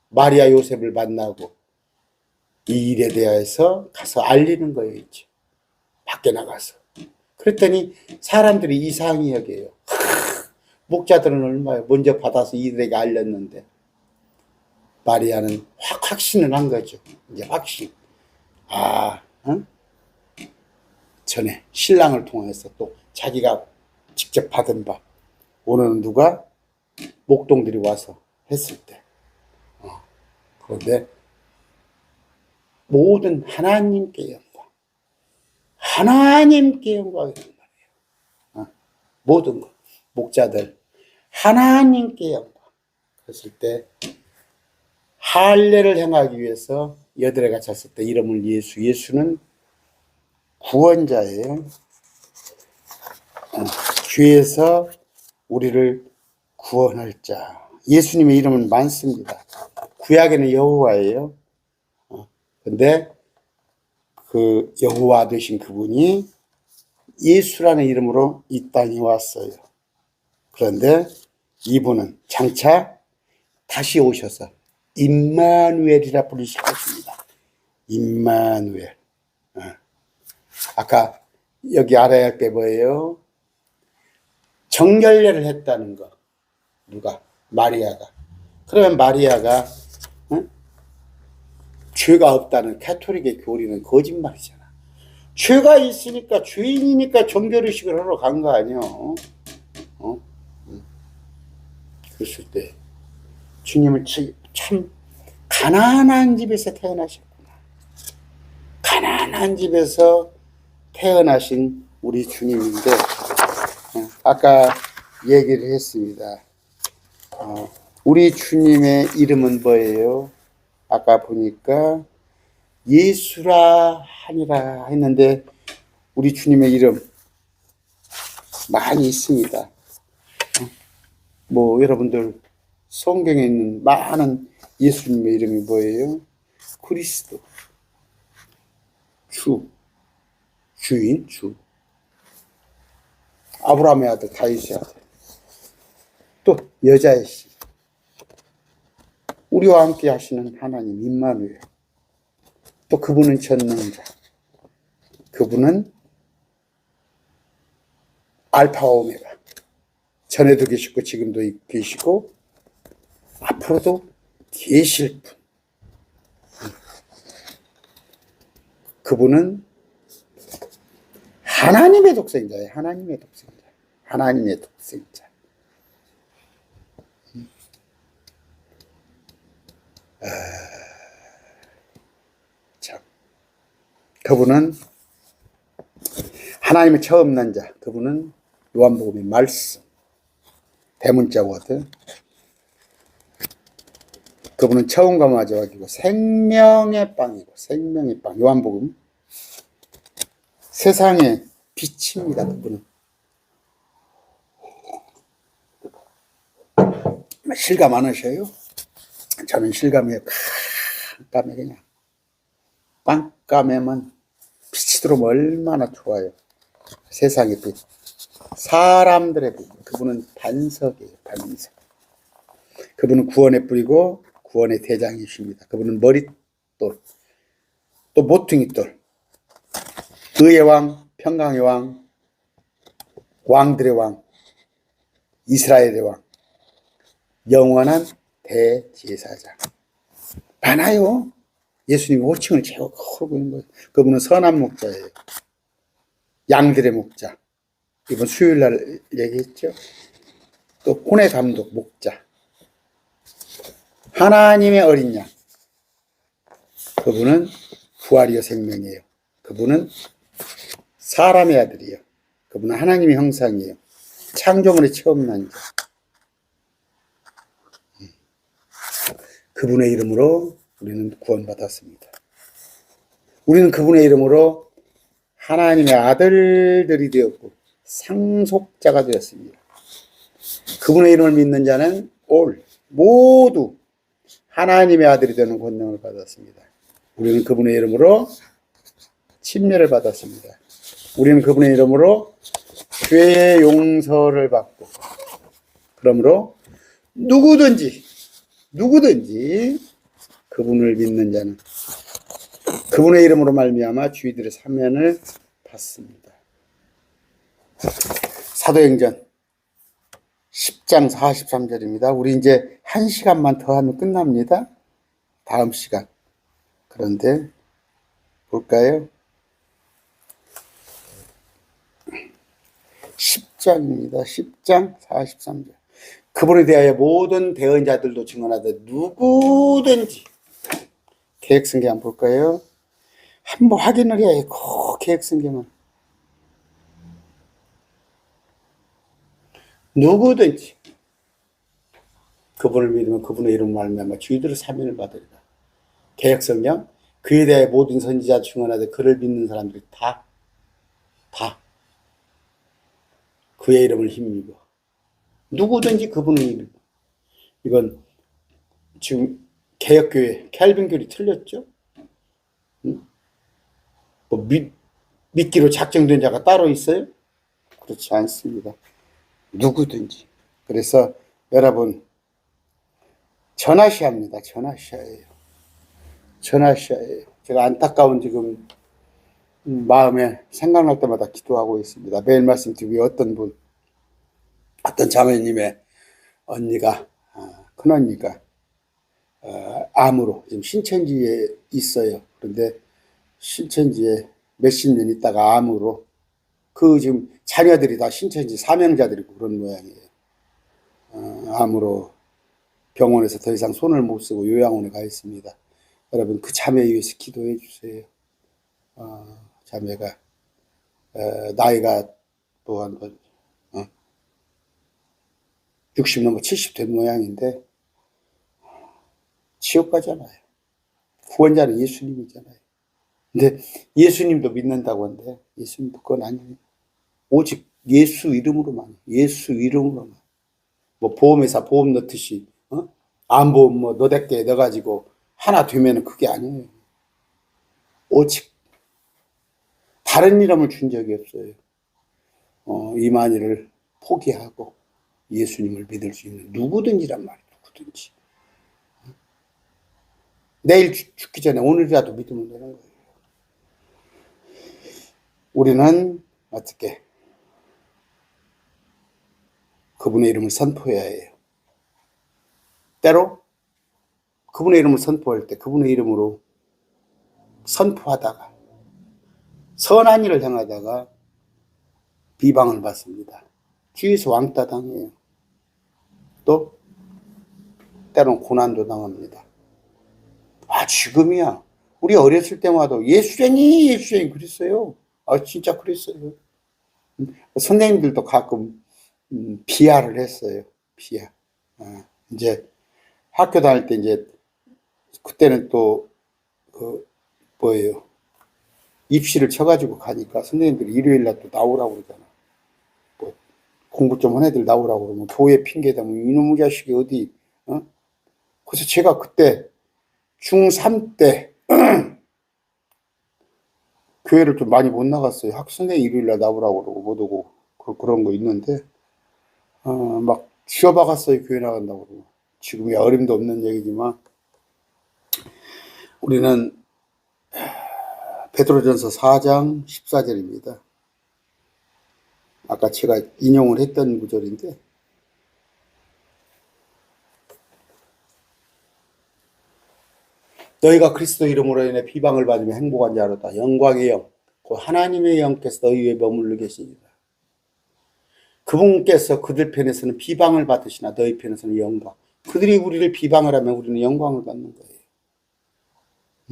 마리아 요셉을 만나고 이 일에 대해서 가서 알리는 거예요. 이제 밖에 나가서. 그랬더니 사람들이 이상히 여겨요. 목자들은 얼마요? 먼저 받아서 이들에게 알렸는데 마리아는 확신을 한 거죠. 이제 확신. 아, 응? 전에 신랑을 통해서 또 자기가 직접 받은 바 오늘은 누가 목동들이 와서 했을 때 그런데 모든 하나님께 영광, 하나님께 영광이란 말이에요. 모든 것, 목자들 하나님께 영광. 그랬을 때 할례를 행하기 위해서 여드레 갇혔을 때 이름을 예수, 예수는 구원자예요. 죄에서 우리를 구원할 자. 예수님의 이름은 많습니다. 구약에는 여호와예요. 근데 그 여호와 되신 그분이 예수라는 이름으로 이 땅에 왔어요. 그런데 이분은 장차 다시 오셔서 임마누엘이라 부르실 것입니다. 임마누엘. 아까 여기 알아야 할 게 뭐예요? 정결례를 했다는 거. 누가? 마리아가. 그러면 마리아가 죄가 없다는 가톨릭의 교리는 거짓말이잖아. 죄가 있으니까 죄인이니까 정결의식을 하러 간 거 아니야. 그랬을 때 주님은 참 가난한 집에서 태어나셨구나. 가난한 집에서 태어나신 우리 주님인데 아까 얘기를 했습니다. 우리 주님의 이름은 뭐예요? 아까 보니까 예수라 하니라 했는데 우리 주님의 이름 많이 있습니다. 뭐 여러분들 성경에 있는 많은 예수님의 이름이 뭐예요? 그리스도, 주, 주인, 주, 아브라함의 아들, 다윗의 아들, 또 여자의 씨, 우리와 함께 하시는 하나님 임마누엘, 또 그분은 전능자, 그분은 알파와 오메가, 전에도 계시고 지금도 계시고 앞으로도 계실 분. 그분은 하나님의 독생자예요. 하나님의 독생자. 하나님의 독생자. 참. 그분은 하나님의 처음 난 자. 그분은 요한복음의 말씀. 대문자 워드. 그분은 처음과 마지막이고 생명의 빵이고 생명의 빵. 요한복음. 세상의 빛입니다. 그분은. 실감 안 하셔요? 저는 실감이 깜깜해 그냥. 깜깜해만 빛이 들어오면 얼마나 좋아요. 세상의 빛. 사람들의 빛. 그분은 반석이에요. 반석. 그분은 구원의 뿌리고 구원의 대장이십니다. 그분은 머릿돌, 또 모퉁이돌, 의의 왕, 평강의 왕, 왕들의 왕, 이스라엘의 왕, 영원한 대제사장. 많아요. 예수님이 호칭을 제가 걸고 있는 거예요. 그분은 선한 목자예요. 양들의 목자. 이번 수요일 날 얘기했죠. 또 혼의 감독 목자. 하나님의 어린 양. 그분은 부활이요 생명이에요. 그분은 사람의 아들이에요. 그분은 하나님의 형상이에요. 창조물의 처음 난 자. 그분의 이름으로 우리는 구원받았습니다. 우리는 그분의 이름으로 하나님의 아들들이 되었고 상속자가 되었습니다. 그분의 이름을 믿는 자는 모두 하나님의 아들이 되는 권능을 받았습니다. 우리는 그분의 이름으로 침례를 받았습니다. 우리는 그분의 이름으로 죄의 용서를 받고, 그러므로 누구든지 그분을 믿는 자는 그분의 이름으로 말미암아 주의들의 사면을 받습니다. 사도행전 10장 43절입니다. 우리 이제 1시간만 더 하면 끝납니다. 다음 시간. 그런데 볼까요? 10장입니다. 10장 43절. 그분에 대하여 모든 대언자들도 증언하되 누구든지 계획성경 한번 볼까요? 한번 확인을 해야 해요. 꼭 계획성경은. 누구든지 그분을 믿으면 그분의 이름 말미암아 주의들의 사면을 받으리라. 계획성경 그에 대해 모든 선지자 증언하되 그를 믿는 사람들이 다 그의 이름을 힘입어. 누구든지 그분의 이름. 이건 지금 개혁교회 캘빈교리 틀렸죠? 응? 뭐 믿기로 작정된 자가 따로 있어요? 그렇지 않습니다. 누구든지. 그래서 여러분 전아시아입니다. 전아시아예요. 전아시아예요. 제가 안타까운 지금 마음에 생각날 때마다 기도하고 있습니다. 매일 말씀드리고 어떤 자매님의 언니가 큰언니가 암으로 지금 신천지에 있어요. 그런데 신천지에 몇십 년 있다가 암으로 지금 자녀들이 다 신천지 사명자들이고 그런 모양이에요. 암으로 병원에서 더 이상 손을 못 쓰고 요양원에 가 있습니다. 여러분 그 자매 위해서 기도해 주세요. 자매가 나이가 또한 60 넘어 70 된 모양인데 지옥 가잖아요. 구원자는 예수님이잖아요. 근데 예수님도 믿는다고 하는데 예수님도 그건 아니에요. 오직 예수 이름으로만. 예수 이름으로만. 뭐 보험회사 보험 넣듯이 암보험 뭐 너댓 개 넣어가지고 하나 되면은 그게 아니에요. 오직 다른 이름을 준 적이 없어요. 이만희를 포기하고 예수님을 믿을 수 있는 누구든지란 말이에요. 누구든지. 내일 죽기 전에 오늘이라도 믿으면 되는 거예요. 우리는 어떻게 그분의 이름을 선포해야 해요. 때로 그분의 이름을 선포할 때 그분의 이름으로 선포하다가 선한 일을 행하다가 비방을 받습니다. 주위에서 왕따 당해요. 또 때로는 고난도 당합니다. 지금이야. 우리 어렸을 때마다 예수쟁이 그랬어요. 진짜 그랬어요. 선생님들도 가끔 비하를 했어요. 비하. 이제 학교 다닐 때 이제 그때는 또 뭐예요? 입시를 쳐가지고 가니까 선생님들이 일요일날 또 나오라고 그러잖아. 뭐 공부 좀 한 애들 나오라고 그러면 교회 핑계대면 이놈의 자식이 어디? 그래서 제가 그때 중3 때 교회를 좀 많이 못 나갔어요. 선생님 일요일날 나오라고 그러고 못 오고 그런 거 있는데 막 쥐어박았어요. 교회 나간다고 그러고. 지금이 어림도 없는 얘기지만 우리는 베드로전서 4장 14절입니다. 아까 제가 인용을 했던 구절인데 너희가 그리스도 이름으로 인해 비방을 받으며 행복한 자로다. 영광의 영, 곧 하나님의 영께서 너희 위에 머물러 계시니라. 그분께서 그들 편에서는 비방을 받으시나 너희 편에서는 영광. 그들이 우리를 비방을 하면 우리는 영광을 받는 거예요.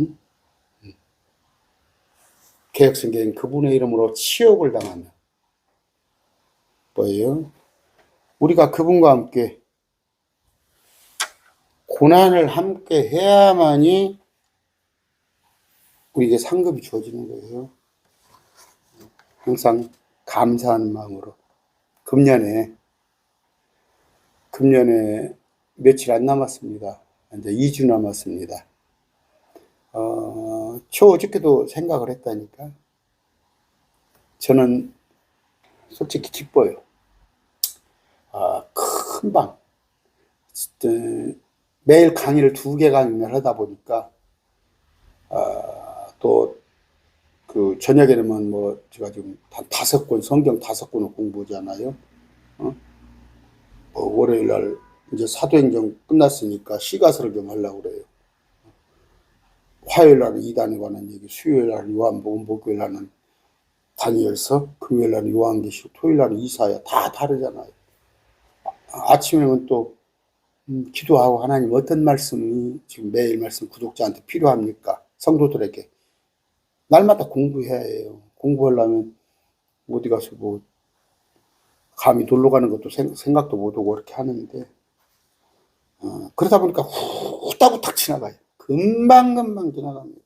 응? 개혁성경은 그분의 이름으로 치욕을 당하면 뭐예요? 우리가 그분과 함께 고난을 함께 해야만이 우리에게 상급이 주어지는 거예요. 항상 감사하는 마음으로. 금년에 며칠 안 남았습니다. 이제 2주 남았습니다. 어저께도 생각을 했다니까. 저는 솔직히 기뻐요. 금방 매일 강의를 2개 강의를 하다 보니까 또 그 저녁에는 뭐 제가 지금 한 5권 성경 5권을 공부하잖아요. 어? 뭐 월요일 날 이제 사도행전 끝났으니까 시가서를 좀 하려고 그래요. 화요일 날은 이단에 관한 얘기, 수요일 날은 요한복음, 목요일 날은 다니엘서, 금요일 날은 요한계시록, 토요일 날은 이사야. 다 다르잖아요. 아침에는 또 기도하고 하나님 어떤 말씀이 지금 매일 말씀 구독자한테 필요합니까? 성도들에게. 날마다 공부해야 해요. 공부하려면 어디 가서 뭐 감히 놀러 가는 것도 생각도 못 오고 그렇게 하는데 그러다 보니까 후딱후딱 지나가요. 금방금방 지나갑니다.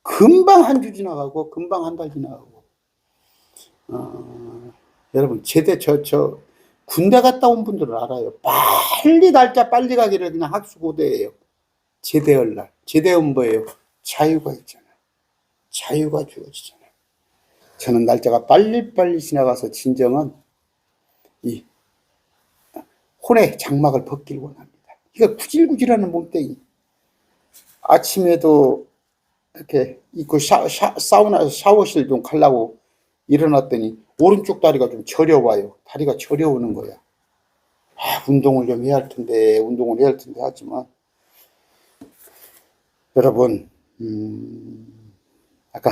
금방 한 주 지나가고 금방 한 달 지나가고 여러분 제대 저 군대 갔다 온 분들은 알아요. 빨리 날짜 빨리 가기를 그냥 학수고대예요. 제대할 날. 제대는 뭐예요? 자유가 있잖아요. 자유가 주어지잖아요. 저는 날짜가 빨리빨리 지나가서 진정은 이 혼의 장막을 벗길 원합니다. 이거 구질구질하는 몸뚱이. 아침에도 이렇게 입고 사우나 샤워실 좀 가려고 일어났더니 오른쪽 다리가 좀 저려와요. 다리가 저려오는 거야. 운동을 좀 해야 할 텐데, 운동을 해야 할 텐데 하지만 여러분 아까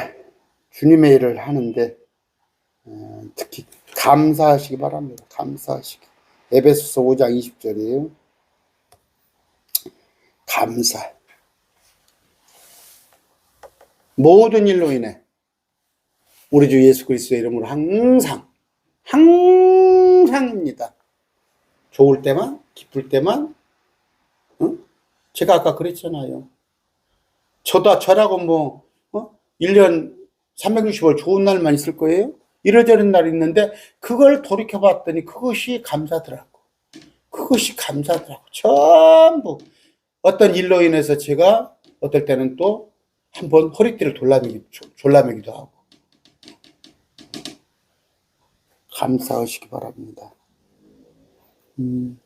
주님의 일을 하는데 특히 감사하시기 바랍니다. 감사하시기. 에베소서 5장 20절이에요. 감사. 모든 일로 인해 우리 주 예수 그리스도의 이름으로 항상입니다. 좋을 때만, 기쁠 때만, 제가 아까 그랬잖아요. 저라고 뭐, 1년 365일 좋은 날만 있을 거예요? 이러저런 날이 있는데, 그걸 돌이켜봤더니 그것이 감사더라고. 전부. 어떤 일로 인해서 제가 어떨 때는 또 한번 허리띠를 졸라매기도 하고. 감사하시기 바랍니다.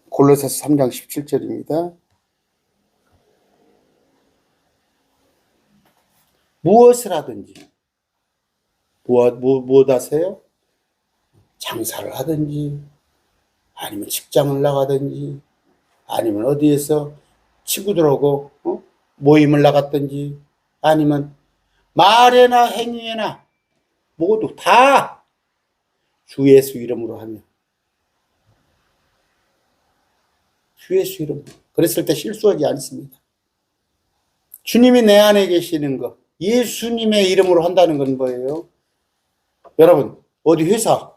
골로새서 3장 17절입니다. 무엇을 하든지 무엇 하세요? 장사를 하든지 아니면 직장을 나가든지 아니면 어디에서 친구들하고 모임을 나갔든지 아니면 말에나 행위에나 모두 다 주 예수 이름으로 하며 주 예수 이름으로. 그랬을 때 실수하지 않습니다. 주님이 내 안에 계시는 것, 예수님의 이름으로 한다는 건 뭐예요? 여러분 어디 회사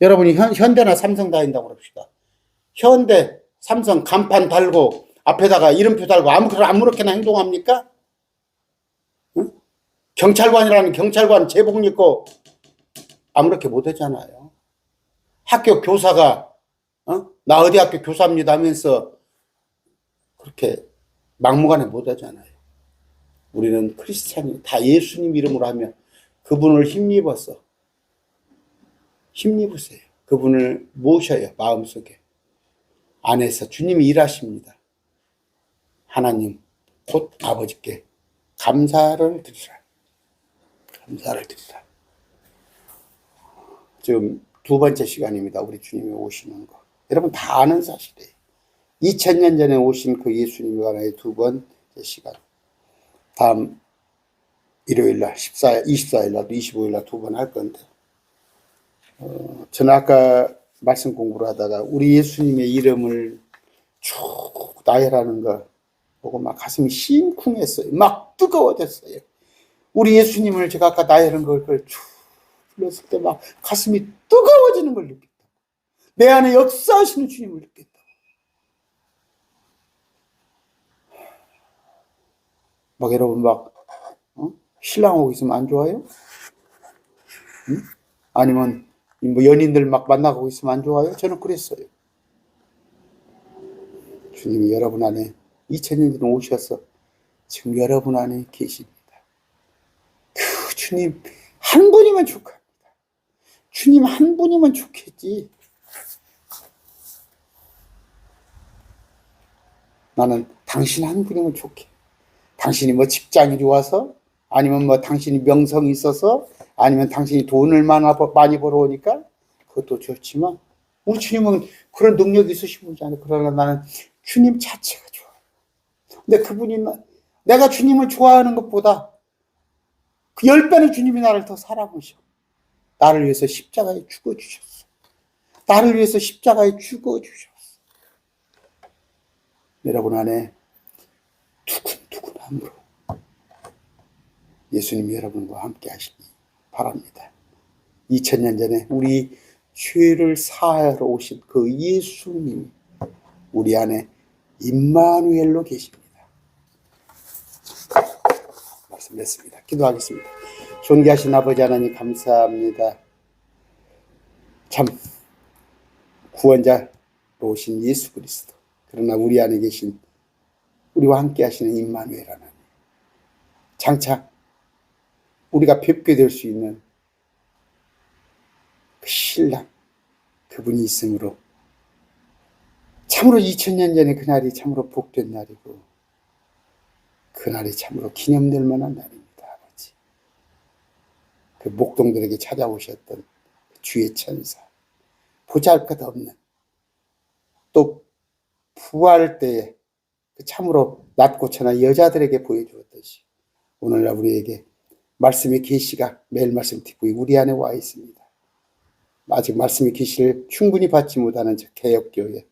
여러분이 현대나 삼성 다닌다고 그럽시다. 현대, 삼성 간판 달고 앞에다가 이름표 달고 아무렇게나 행동합니까? 응? 경찰관이라는 경찰관 제복 입고 아무렇게 못하잖아요. 학교 교사가 나 어디 학교 교사입니다 하면서 그렇게 막무가내 못하잖아요. 우리는 크리스찬이 다 예수님 이름으로 하며 그분을 힘입으세요. 그분을 모셔요. 마음속에. 안에서 주님이 일하십니다. 하나님 곧 아버지께 감사를 드리라. 지금 2번째 시간입니다. 우리 주님이 오시는 거. 여러분 다 아는 사실이에요. 2000년 전에 오신 그 예수님에 관하여 2번째 시간. 다음 일요일 날 24일 날도 25일 날 2번 할 건데 저는 아까 말씀 공부를 하다가 우리 예수님의 이름을 쭉 나열하는 거 보고 막 가슴이 심쿵했어요. 막 뜨거워졌어요. 우리 예수님을 제가 아까 나열한 걸 쭉 불렀을 때 막 가슴이 뜨거워지는 걸 느꼈다. 내 안에 역사하시는 주님을 느꼈다. 막 여러분 막 신랑하고 있으면 안 좋아요? 응? 아니면 뭐 연인들 막 만나고 있으면 안 좋아요? 저는 그랬어요. 주님이 여러분 안에 2000년 전에 오셔서 지금 여러분 안에 계십니다. 그 주님 한 분이면 좋겠다. 주님 한 분이면 좋겠지. 나는 당신 한 분이면 좋게. 당신이 뭐 직장이 좋아서 아니면 뭐 당신이 명성이 있어서, 아니면 당신이 돈을 많이 벌어오니까 그것도 좋지만, 우리 주님은 그런 능력이 있으신 분이잖아요. 그러나 나는 주님 자체가 좋아. 근데 그분이 내가 주님을 좋아하는 것보다 그 10배는 주님이 나를 더 사랑하셔. 나를 위해서 십자가에 죽어주셨어. 나를 위해서 십자가에 죽어주셨어. 여러분 안에 두근두근함으로 예수님이 여러분과 함께 하시기 바랍니다. 2000년 전에 우리 죄를 사하러 오신 그 예수님이 우리 안에 임마누엘로 계십니다. 말씀 맺습니다. 기도하겠습니다. 존귀하신 아버지 하나님 감사합니다. 참 구원자로 오신 예수 그리스도, 그러나 우리 안에 계신 우리와 함께 하시는 임마누엘 하나님, 장차 우리가 뵙게 될 수 있는 그 신랑, 그분이 있으므로 참으로 2000년 전에 그날이 참으로 복된 날이고, 그날이 참으로 기념될 만한 날입니다. 아버지, 그 목동들에게 찾아오셨던 주의 천사, 보잘것없는, 또 부활 때에 참으로 낮고천한 여자들에게 보여주었듯이 오늘날 우리에게 말씀의 계시가 매일 말씀 듣고 우리 안에 와 있습니다. 아직 말씀의 계시를 충분히 받지 못하는 개혁교회,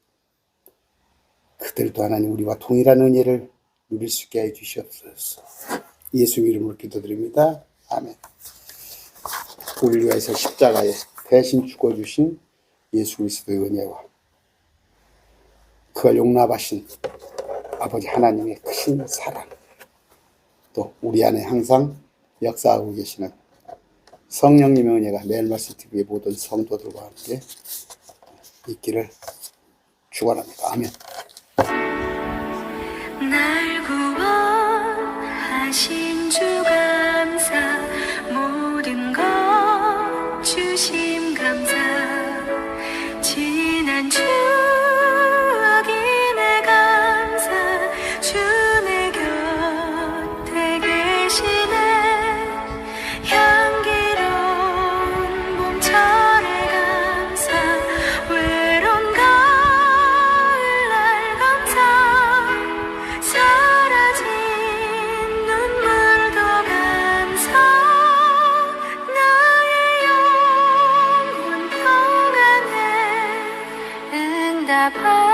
그들도 하나님 우리와 동일한 은혜를 누릴 수 있게 해주시옵소서. 예수 이름으로 기도드립니다. 아멘. 우리를 위해서 십자가에 대신 죽어주신 예수 그리스도의 은혜와 그가 용납하신 아버지 하나님의 크신 사랑, 또 우리 안에 항상 역사하고 계시는 성령님의 은혜가 매일 말씀 TV의 모든 성도들과 함께 있기를 축원합니다. 아멘. 날 구원하신 주 감사, 모든 것 주심 감사, 지난 추억이 내 감사, 주 내 곁에 계시네, 향기로운 봄철의 감사, 외로운 가을날 감사, 사라진 눈물도 감사, 나의 영혼 평안해 응답하